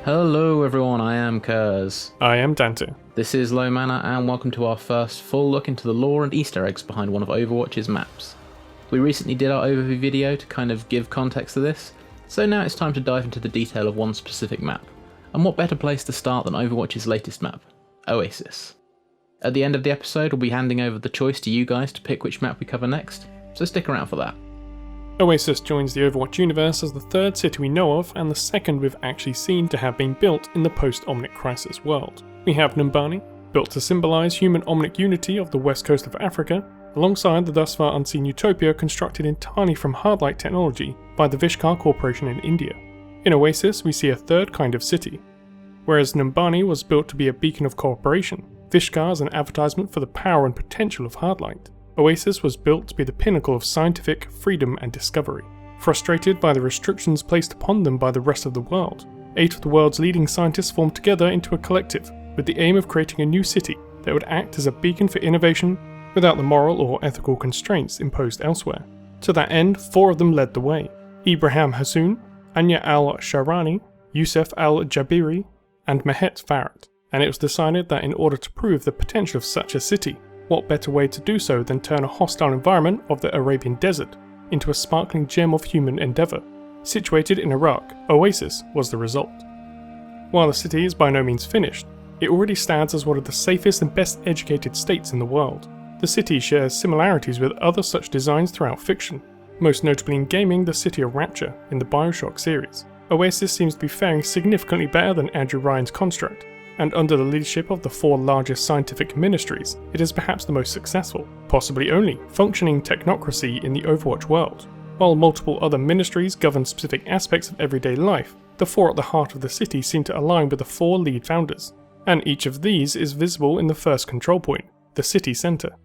Hello everyone, I am Kurz. I am Dante. This is Low Mana and welcome to our first full look into the lore and Easter eggs behind one of Overwatch's maps. We recently did our overview video to kind of give context to this, so now it's time to dive into the detail of one specific map. And what better place to start than Overwatch's latest map, Oasis. At the end of the episode we'll be handing over the choice to you guys to pick which map we cover next, so stick around for that. Oasis joins the Overwatch universe as the third city we know of and the second we've actually seen to have been built in the post-Omnic Crisis world. We have Numbani, built to symbolise human-Omnic unity of the west coast of Africa, alongside the thus far unseen utopia constructed entirely from hardlight technology by the Vishkar Corporation in India. In Oasis we see a third kind of city. Whereas Numbani was built to be a beacon of cooperation, Vishkar is an advertisement for the power and potential of hardlight. Oasis was built to be the pinnacle of scientific freedom and discovery. Frustrated by the restrictions placed upon them by the rest of the world, 8 of the world's leading scientists formed together into a collective with the aim of creating a new city that would act as a beacon for innovation without the moral or ethical constraints imposed elsewhere. To that end, 4 of them led the way: Abu Hassoun, Anya al-Sharani, Youssef al-Jabiri, and Mehet Farhat, and it was decided that in order to prove the potential of such a city, what better way to do so than turn a hostile environment of the Arabian desert into a sparkling gem of human endeavour. Situated in Iraq, Oasis was the result. While the city is by no means finished, it already stands as one of the safest and best educated states in the world. The city shares similarities with other such designs throughout fiction, most notably in gaming the City of Rapture in the Bioshock series. Oasis seems to be faring significantly better than Andrew Ryan's construct, and under the leadership of the 4 largest scientific ministries, it is perhaps the most successful, possibly only, functioning technocracy in the Overwatch world. While multiple other ministries govern specific aspects of everyday life, the 4 at the heart of the city seem to align with the 4 lead founders, and each of these is visible in the first control point, the city centre.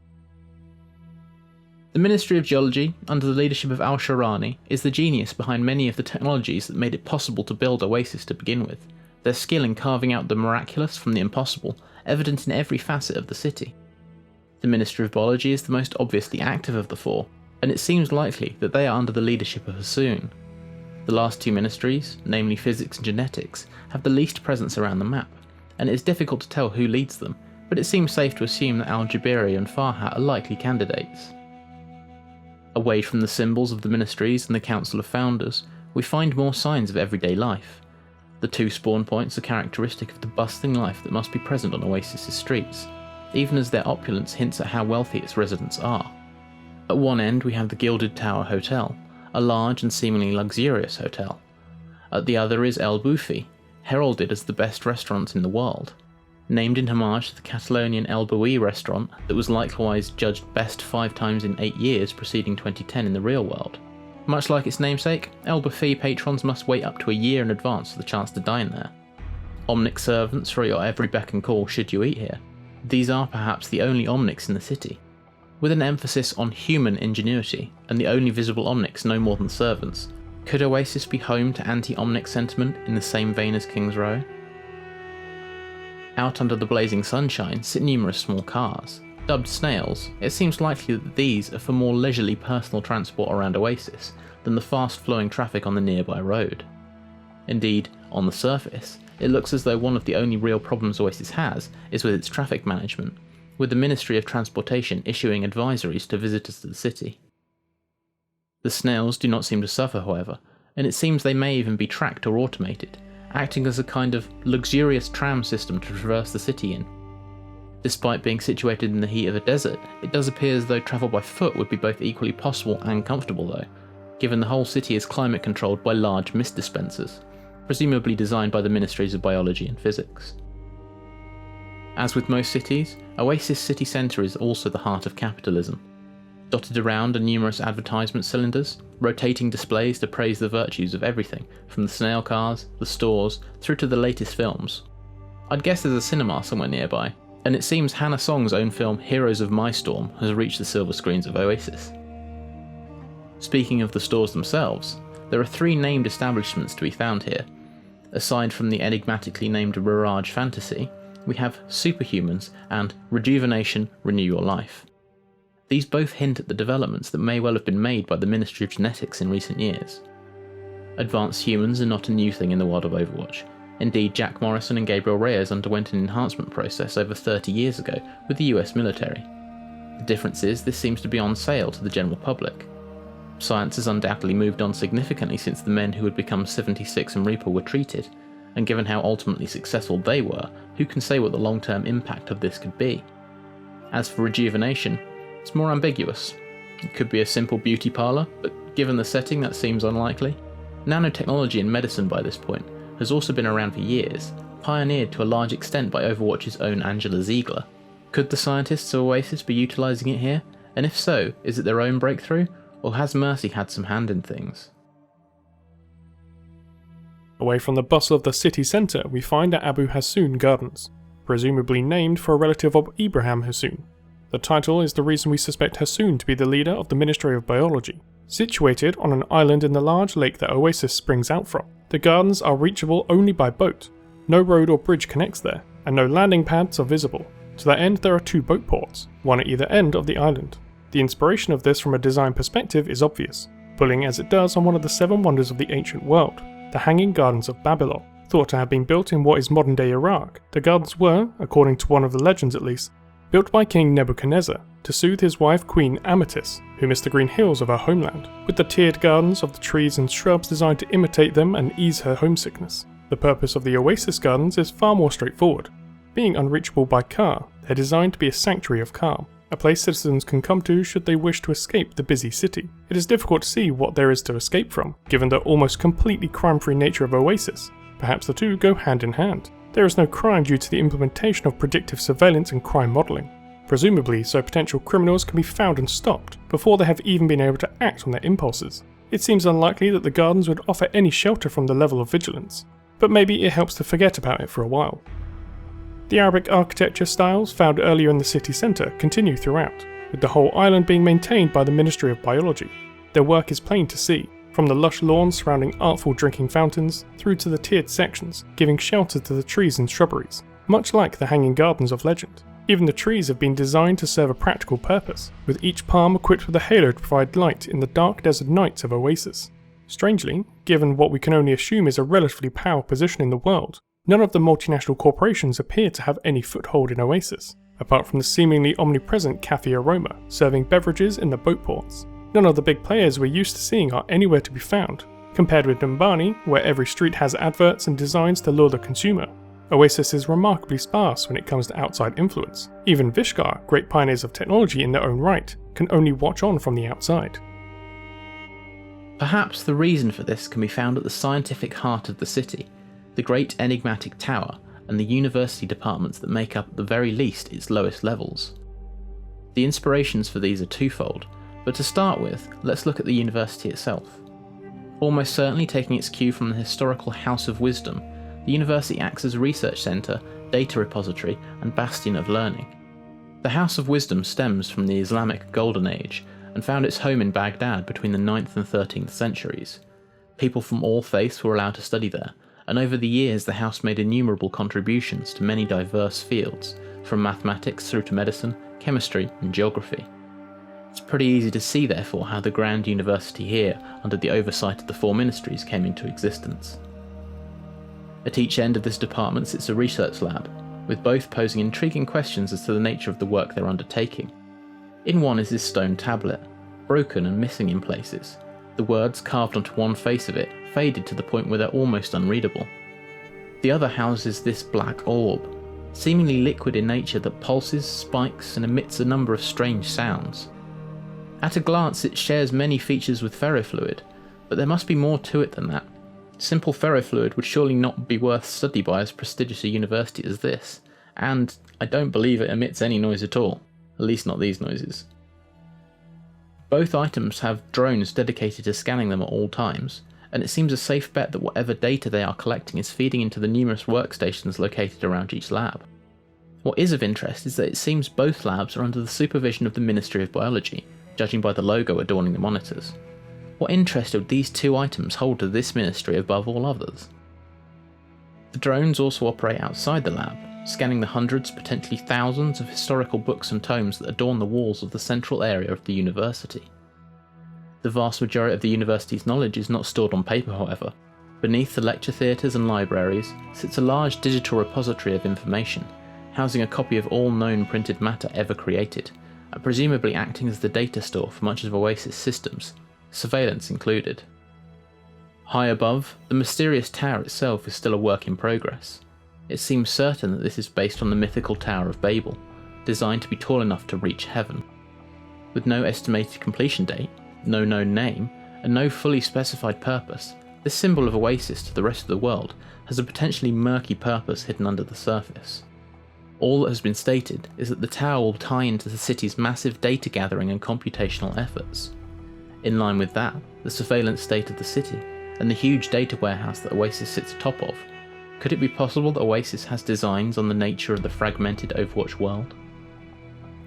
The Ministry of Geology, under the leadership of Al-Sharani, is the genius behind many of the technologies that made it possible to build Oasis to begin with. Their skill in carving out the miraculous from the impossible, evident in every facet of the city. The Ministry of Biology is the most obviously active of the 4, and it seems likely that they are under the leadership of Hassoun. The last 2 ministries, namely physics and genetics, have the least presence around the map, and it is difficult to tell who leads them, but it seems safe to assume that Al-Jabiri and Farhat are likely candidates. Away from the symbols of the ministries and the Council of Founders, we find more signs of everyday life. The 2 spawn points are characteristic of the bustling life that must be present on Oasis's streets, even as their opulence hints at how wealthy its residents are. At one end we have the Gilded Tower Hotel, a large and seemingly luxurious hotel. At the other is El Bufi, heralded as the best restaurant in the world. Named in homage to the Catalonian El Bui restaurant that was likewise judged best 5 times in 8 years preceding 2010 in the real world. Much like its namesake, El Buffet patrons must wait up to a year in advance for the chance to dine there. Omnic servants for your every beck and call should you eat here. These are perhaps the only Omnics in the city. With an emphasis on human ingenuity, and the only visible Omnics no more than servants, could Oasis be home to anti-Omnic sentiment in the same vein as King's Row? Out under the blazing sunshine sit numerous small cars. Dubbed snails, it seems likely that these are for more leisurely personal transport around Oasis than the fast-flowing traffic on the nearby road. Indeed, on the surface, it looks as though one of the only real problems Oasis has is with its traffic management, with the Ministry of Transportation issuing advisories to visitors to the city. The snails do not seem to suffer, however, and it seems they may even be tracked or automated, acting as a kind of luxurious tram system to traverse the city in. Despite being situated in the heat of a desert, it does appear as though travel by foot would be both equally possible and comfortable though, given the whole city is climate controlled by large mist dispensers, presumably designed by the Ministries of Biology and Physics. As with most cities, Oasis city centre is also the heart of capitalism. Dotted around are numerous advertisement cylinders, rotating displays to praise the virtues of everything, from the snail cars, the stores, through to the latest films. I'd guess there's a cinema somewhere nearby, and it seems Hannah Song's own film Heroes of My Storm has reached the silver screens of Oasis. Speaking of the stores themselves, there are 3 named establishments to be found here. Aside from the enigmatically named Mirage Fantasy, we have Superhumans and Rejuvenation Renew Your Life. These both hint at the developments that may well have been made by the Ministry of Genetics in recent years. Advanced humans are not a new thing in the world of Overwatch. Indeed, Jack Morrison and Gabriel Reyes underwent an enhancement process over 30 years ago with the US military. The difference is this seems to be on sale to the general public. Science has undoubtedly moved on significantly since the men who had become 76 and Reaper were treated, and given how ultimately successful they were, who can say what the long-term impact of this could be? As for rejuvenation, it's more ambiguous. It could be a simple beauty parlour, but given the setting that seems unlikely. Nanotechnology in medicine by this point has also been around for years, pioneered to a large extent by Overwatch's own Angela Ziegler. Could the scientists of Oasis be utilising it here? And if so, is it their own breakthrough, or has Mercy had some hand in things? Away from the bustle of the city centre, we find our Abu Hasson Gardens, presumably named for a relative of Abraham Hassoun. The title is the reason we suspect Hassoun to be the leader of the Ministry of Biology. Situated on an island in the large lake that Oasis springs out from, the gardens are reachable only by boat. No road or bridge connects there, and no landing pads are visible. To that end, there are 2 boat ports, one at either end of the island. The inspiration of this from a design perspective is obvious, pulling as it does on one of the 7 wonders of the ancient world, the Hanging Gardens of Babylon. Thought to have been built in what is modern-day Iraq, the gardens were, according to one of the legends at least, built by King Nebuchadnezzar to soothe his wife Queen Amethyst, who missed the green hills of her homeland, with the tiered gardens of the trees and shrubs designed to imitate them and ease her homesickness. The purpose of the Oasis Gardens is far more straightforward. Being unreachable by car, they're designed to be a sanctuary of calm, a place citizens can come to should they wish to escape the busy city. It is difficult to see what there is to escape from, given the almost completely crime-free nature of Oasis. Perhaps the two go hand in hand. There is no crime due to the implementation of predictive surveillance and crime modelling, presumably so potential criminals can be found and stopped before they have even been able to act on their impulses. It seems unlikely that the gardens would offer any shelter from the level of vigilance, but maybe it helps to forget about it for a while. The Arabic architecture styles found earlier in the city centre continue throughout, with the whole island being maintained by the Ministry of Biology. Their work is plain to see, from the lush lawns surrounding artful drinking fountains through to the tiered sections, giving shelter to the trees and shrubberies, much like the Hanging Gardens of legend. Even the trees have been designed to serve a practical purpose, with each palm equipped with a halo to provide light in the dark desert nights of Oasis. Strangely, given what we can only assume is a relatively powerful position in the world, none of the multinational corporations appear to have any foothold in Oasis, apart from the seemingly omnipresent cafe aroma, serving beverages in the boat ports. None of the big players we're used to seeing are anywhere to be found. Compared with Numbani, where every street has adverts and designs to lure the consumer, Oasis is remarkably sparse when it comes to outside influence. Even Vishkar, great pioneers of technology in their own right, can only watch on from the outside. Perhaps the reason for this can be found at the scientific heart of the city, the great enigmatic tower and the university departments that make up at the very least its lowest levels. The inspirations for these are twofold, but to start with, let's look at the university itself. Almost certainly taking its cue from the historical House of Wisdom, the university acts as a research centre, data repository and bastion of learning. The House of Wisdom stems from the Islamic Golden Age and found its home in Baghdad between the 9th and 13th centuries. People from all faiths were allowed to study there, and over the years the house made innumerable contributions to many diverse fields, from mathematics through to medicine, chemistry and geography. It's pretty easy to see therefore how the grand university here, under the oversight of the 4 ministries, came into existence. At each end of this department sits a research lab, with both posing intriguing questions as to the nature of the work they're undertaking. In one is this stone tablet, broken and missing in places. The words carved onto one face of it faded to the point where they're almost unreadable. The other houses this black orb, seemingly liquid in nature that pulses, spikes and emits a number of strange sounds. At a glance it shares many features with ferrofluid, but there must be more to it than that. Simple ferrofluid would surely not be worth study by as prestigious a university as this, and I don't believe it emits any noise at all, at least not these noises. Both items have drones dedicated to scanning them at all times, and it seems a safe bet that whatever data they are collecting is feeding into the numerous workstations located around each lab. What is of interest is that it seems both labs are under the supervision of the Ministry of Biology, judging by the logo adorning the monitors. What interest would these 2 items hold to this ministry above all others? The drones also operate outside the lab, scanning the hundreds, potentially thousands of historical books and tomes that adorn the walls of the central area of the university. The vast majority of the university's knowledge is not stored on paper, however. Beneath the lecture theatres and libraries sits a large digital repository of information, housing a copy of all known printed matter ever created, and presumably acting as the data store for much of Oasis systems, surveillance included. High above, the mysterious tower itself is still a work in progress. It seems certain that this is based on the mythical Tower of Babel, designed to be tall enough to reach heaven. With no estimated completion date, no known name, and no fully specified purpose, this symbol of Oasis to the rest of the world has a potentially murky purpose hidden under the surface. All that has been stated is that the tower will tie into the city's massive data gathering and computational efforts. In line with that, the surveillance state of the city, and the huge data warehouse that Oasis sits atop of. Could it be possible that Oasis has designs on the nature of the fragmented Overwatch world?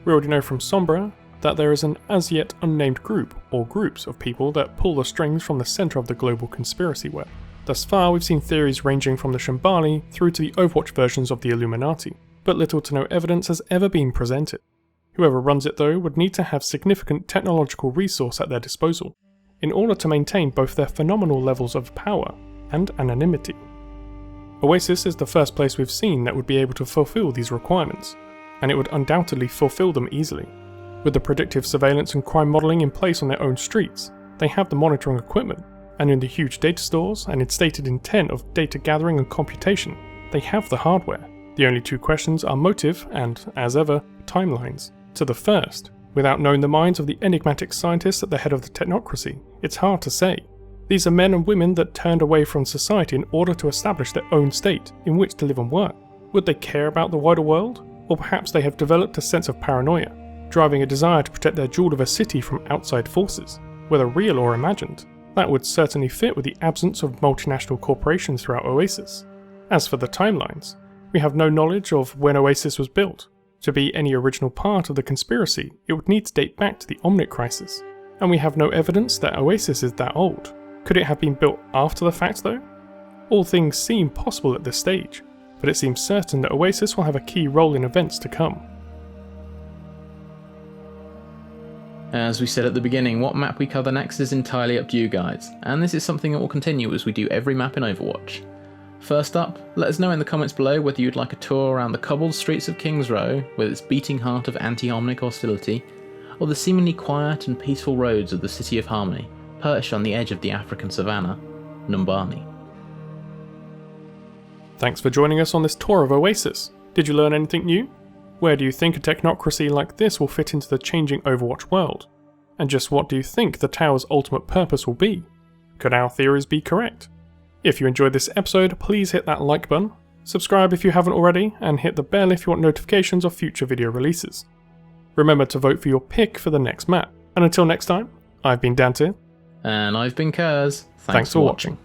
We already know from Sombra that there is an as yet unnamed group or groups of people that pull the strings from the centre of the global conspiracy web. Thus far we've seen theories ranging from the Shambali through to the Overwatch versions of the Illuminati, but little to no evidence has ever been presented. Whoever runs it though would need to have significant technological resource at their disposal, in order to maintain both their phenomenal levels of power and anonymity. Oasis is the first place we've seen that would be able to fulfill these requirements, and it would undoubtedly fulfill them easily. With the predictive surveillance and crime modelling in place on their own streets, they have the monitoring equipment, and in the huge data stores and its stated intent of data gathering and computation, they have the hardware. The only two questions are motive and, as ever, timelines. To the first, without knowing the minds of the enigmatic scientists at the head of the technocracy, it's hard to say. These are men and women that turned away from society in order to establish their own state in which to live and work. Would they care about the wider world? Or perhaps they have developed a sense of paranoia, driving a desire to protect their jewel of a city from outside forces, whether real or imagined. That would certainly fit with the absence of multinational corporations throughout Oasis. As for the timelines, we have no knowledge of when Oasis was built. To be any original part of the conspiracy, it would need to date back to the Omnic Crisis, and we have no evidence that Oasis is that old. Could it have been built after the fact though? All things seem possible at this stage, but it seems certain that Oasis will have a key role in events to come. As we said at the beginning, what map we cover next is entirely up to you guys, and this is something that will continue as we do every map in Overwatch. First up, let us know in the comments below whether you'd like a tour around the cobbled streets of King's Row, with its beating heart of anti-Omnic hostility, or the seemingly quiet and peaceful roads of the City of Harmony, perched on the edge of the African savannah, Numbani. Thanks for joining us on this tour of Oasis. Did you learn anything new? Where do you think a technocracy like this will fit into the changing Overwatch world? And just what do you think the tower's ultimate purpose will be? Could our theories be correct? If you enjoyed this episode, please hit that like button, subscribe if you haven't already, and hit the bell if you want notifications of future video releases. Remember to vote for your pick for the next map. And until next time, I've been Dante. And I've been Kurs. Thanks for watching.